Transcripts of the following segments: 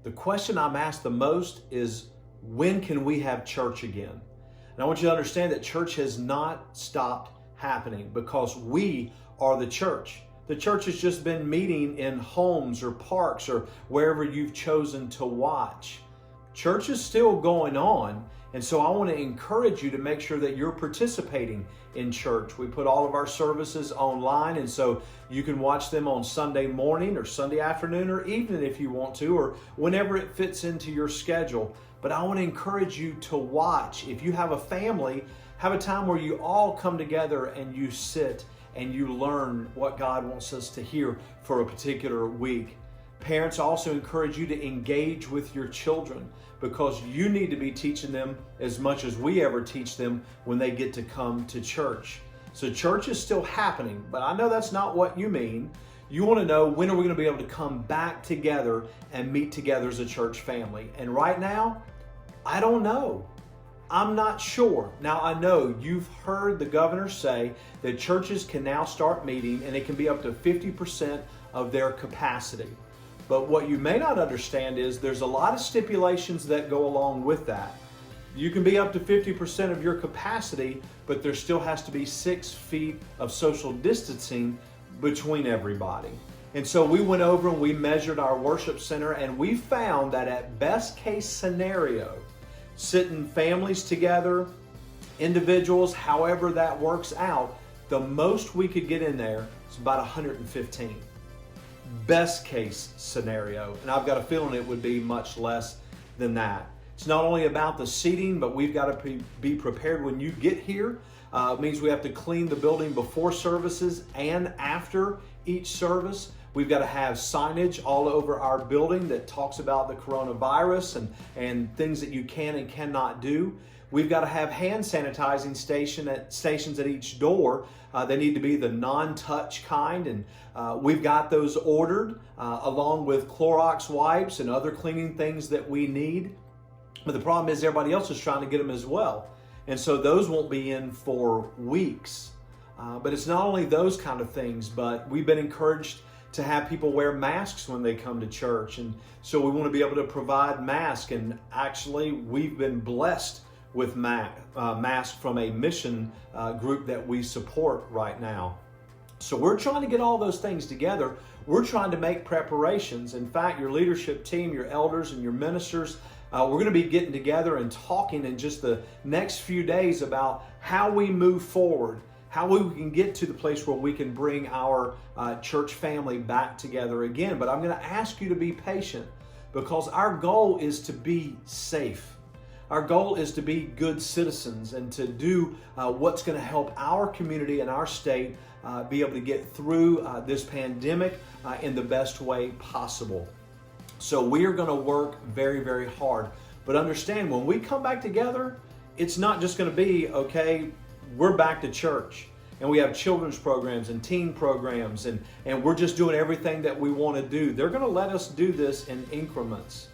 The question I'm asked the most is, when can we have church again? And I want you to understand that church has not stopped happening because we are the church. The church has just been meeting in homes or parks or wherever you've chosen to watch. Church is still going on, and so I want to encourage you to make sure that you're participating in church. We put all of our services online, and so you can watch them on Sunday morning or Sunday afternoon or evening if you want to, or whenever it fits into your schedule. But I want to encourage you to watch. If you have a family, have a time where you all come together and you sit and you learn what God wants us to hear for a particular week. Parents, also encourage you to engage with your children because you need to be teaching them as much as we ever teach them when they get to come to church. So church is still happening, but I know that's not what you mean. You want to know, when are we going to be able to come back together and meet together as a church family? And right now, I don't know. I'm not sure. Now, I know you've heard the governor say that churches can now start meeting and it can be up to 50% of their capacity. But what you may not understand is there's a lot of stipulations that go along with that. You can be up to 50% of your capacity, but there still has to be 6 feet of social distancing between everybody. And so we went over and we measured our worship center, and we found that at best case scenario, sitting families together, individuals, however that works out, the most we could get in there is about 115. Best case scenario, and I've got a feeling it would be much less than that. It's not only about the seating, but we've got to be prepared when you get here. It means we have to clean the building before services and after each service. We've got to have signage all over our building that talks about the coronavirus and things that you can and cannot do. We've got to have hand sanitizing stations at each door. They need to be the non-touch kind, and we've got those ordered along with Clorox wipes and other cleaning things that we need. But the problem is everybody else is trying to get them as well. And so those won't be in for weeks. But it's not only those kind of things, but we've been encouraged to have people wear masks when they come to church. And so we want to be able to provide masks. And actually, we've been blessed with masks from a mission group that we support right now. So we're trying to get all those things together. We're trying to make preparations. In fact, your leadership team, your elders, and your ministers, we're going to be getting together and talking in just the next few days about how we move forward, how we can get to the place where we can bring our church family back together again. But I'm going to ask you to be patient because our goal is to be safe. Our goal is to be good citizens and to do what's going to help our community and our state be able to get through this pandemic in the best way possible. So we are going to work very, very hard. But understand, when we come back together, it's not just going to be, okay, we're back to church and we have children's programs and teen programs and we're just doing everything that we want to do. They're going to let us do this in increments.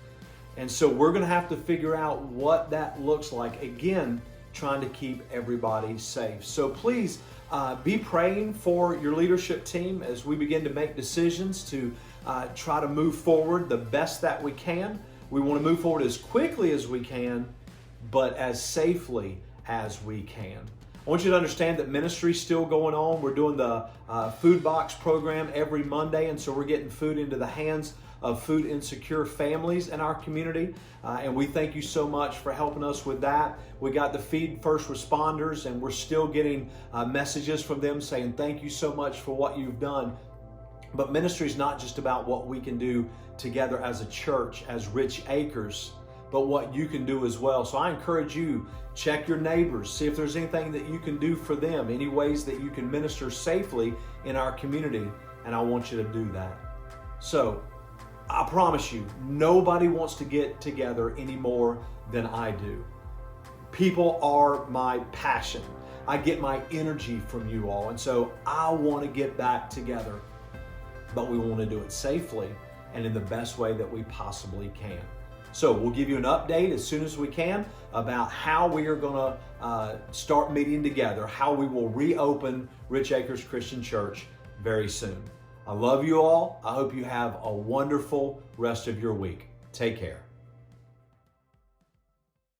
And so we're going to have to figure out what that looks like. Again, trying to keep everybody safe. So please be praying for your leadership team as we begin to make decisions to try to move forward the best that we can. We want to move forward as quickly as we can, but as safely as we can. I want you to understand that ministry is still going on. We're doing the food box program every Monday, and so we're getting food into the hands of food insecure families in our community. And we thank you so much for helping us with that. We got the Feed First Responders, and we're still getting messages from them saying thank you so much for what you've done. But ministry is not just about what we can do together as a church, as Rich Acres, but what you can do as well. So I encourage you, check your neighbors, see if there's anything that you can do for them, any ways that you can minister safely in our community, and I want you to do that. So I promise you, nobody wants to get together any more than I do. People are my passion. I get my energy from you all, and so I want to get back together. But we want to do it safely and in the best way that we possibly can. So we'll give you an update as soon as we can about how we are going to start meeting together, how we will reopen Rich Acres Christian Church very soon. I love you all. I hope you have a wonderful rest of your week. Take care.